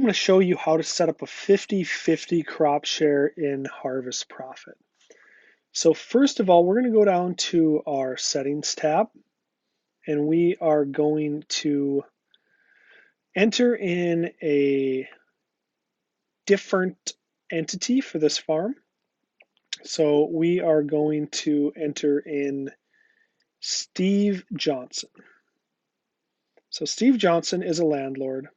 I'm going to show you how to set up a 50-50 crop share in Harvest Profit. So first of all, we're going to go down to our Settings tab, and we are going to enter in a different entity for this farm. So we are going to enter in Steve Johnson. So Steve Johnson is a landlord,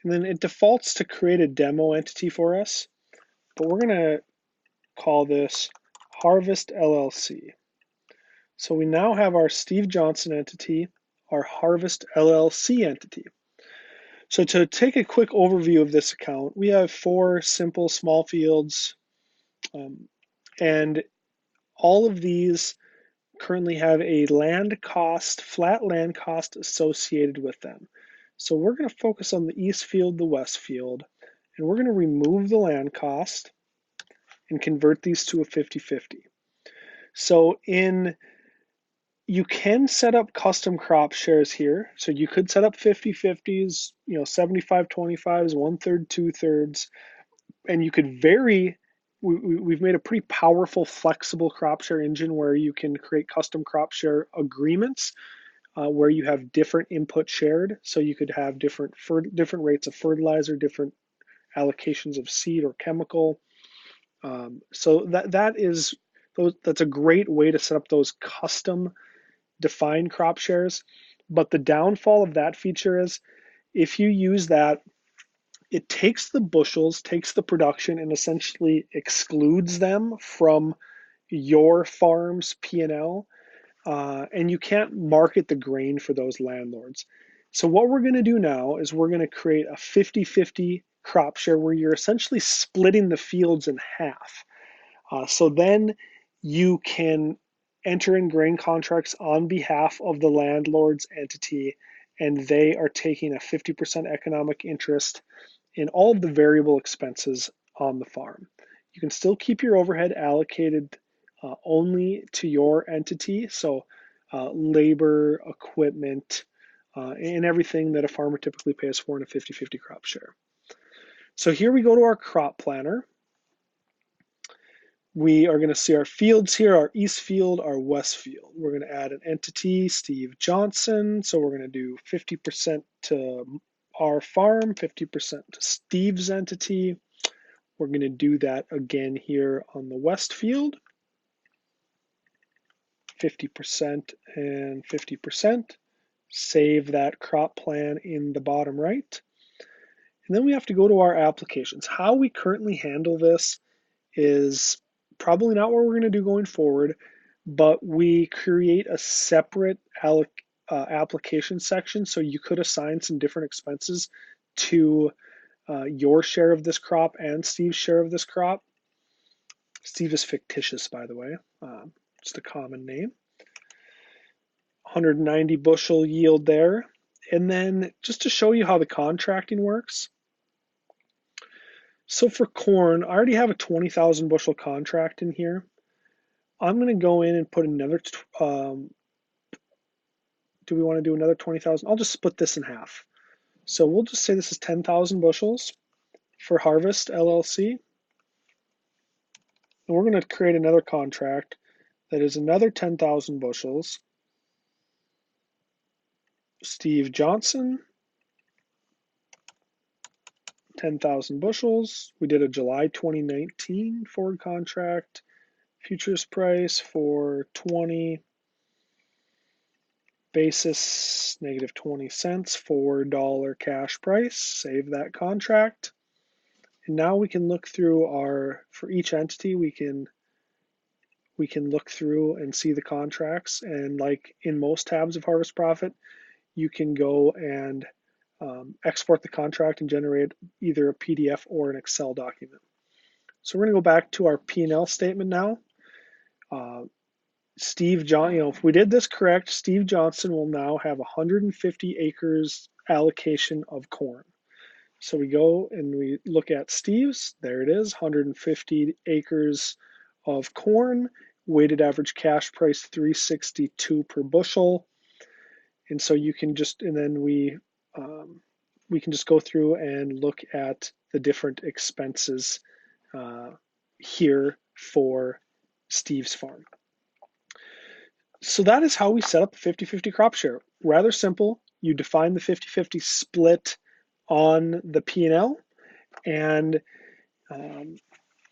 and then it defaults to create a demo entity for us, but we're going to call this Harvest LLC. So we now have our Steve Johnson entity, our Harvest LLC entity. So to take a quick overview of this account, we have 4 simple small fields, and all of these currently have a land cost, flat land cost associated with them. So we're going to focus on the east field, the west field, and we're going to remove the land cost and convert these to a 50-50. So you can set up custom crop shares here. So you could set up 50-50s, 75-25s, 1/3, 2/3, and you could vary. We've made a pretty powerful, flexible crop share engine where you can create custom crop share agreements where you have different input shared. So you could have different rates of fertilizer, different allocations of seed or chemical. So that's a great way to set up those custom defined crop shares. But the downfall of that feature is if you use that, it takes the bushels, takes the production, and essentially excludes them from your farm's P&L, and you can't market the grain for those landlords. So what we're going to do now is we're going to create a 50-50 crop share where you're essentially splitting the fields in half. So then you can enter in grain contracts on behalf of the landlord's entity, and they are taking a 50% economic interest in all of the variable expenses on the farm. You can still keep your overhead allocated only to your entity, so labor, equipment, and everything that a farmer typically pays for in a 50-50 crop share. So here we go to our crop planner. We are going to see our fields here, our east field, our west field. We're going to add an entity, Steve Johnson. So we're going to do 50% to our farm, 50% to Steve's entity. We're going to do that again here on the west field, 50% and 50%. Save that crop plan in the bottom right. And then we have to go to our applications. How we currently handle this is probably not what we're going to do going forward, but we create a separate application section. So you could assign some different expenses to your share of this crop and Steve's share of this crop. Steve is fictitious, by the way, just a common name. 190 bushel yield there. And then just to show you how the contracting works. So for corn, I already have a 20,000 bushel contract in here. I'm going to go in and put another, do we want to do another 20,000? I'll just split this in half. So we'll just say this is 10,000 bushels for Harvest LLC. And we're going to create another contract that is another 10,000 bushels. Steve Johnson, 10,000 bushels. We did a July 2019 forward contract. Futures price for 20. Basis negative 20 cents, $4 cash price. Save that contract. And now we can look through for each entity, we can look through and see the contracts. And like in most tabs of Harvest Profit, you can go and export the contract and generate either a PDF or an Excel document. So we're going to go back to our P&L statement now. Steve John, if we did this correct, Steve Johnson will now have 150 acres allocation of corn. So we go and we look at Steve's. There it is, 150 acres of corn, weighted average cash price 362 per bushel. And so you can and then we we can just go through and look at the different expenses here for Steve's farm. So that is how we set up the 50-50 crop share. Rather simple. You define the 50-50 split on the P&L, and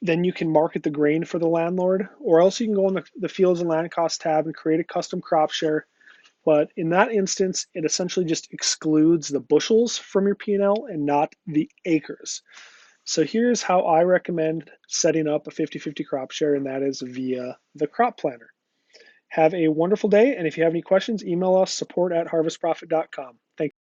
then you can market the grain for the landlord, or else you can go in the fields and land cost tab and create a custom crop share. But in that instance, it essentially just excludes the bushels from your P&L and not the acres. So here's how I recommend setting up a 50-50 crop share, and that is via the crop planner. Have a wonderful day, and if you have any questions, email us support@harvestprofit.com. Thank you.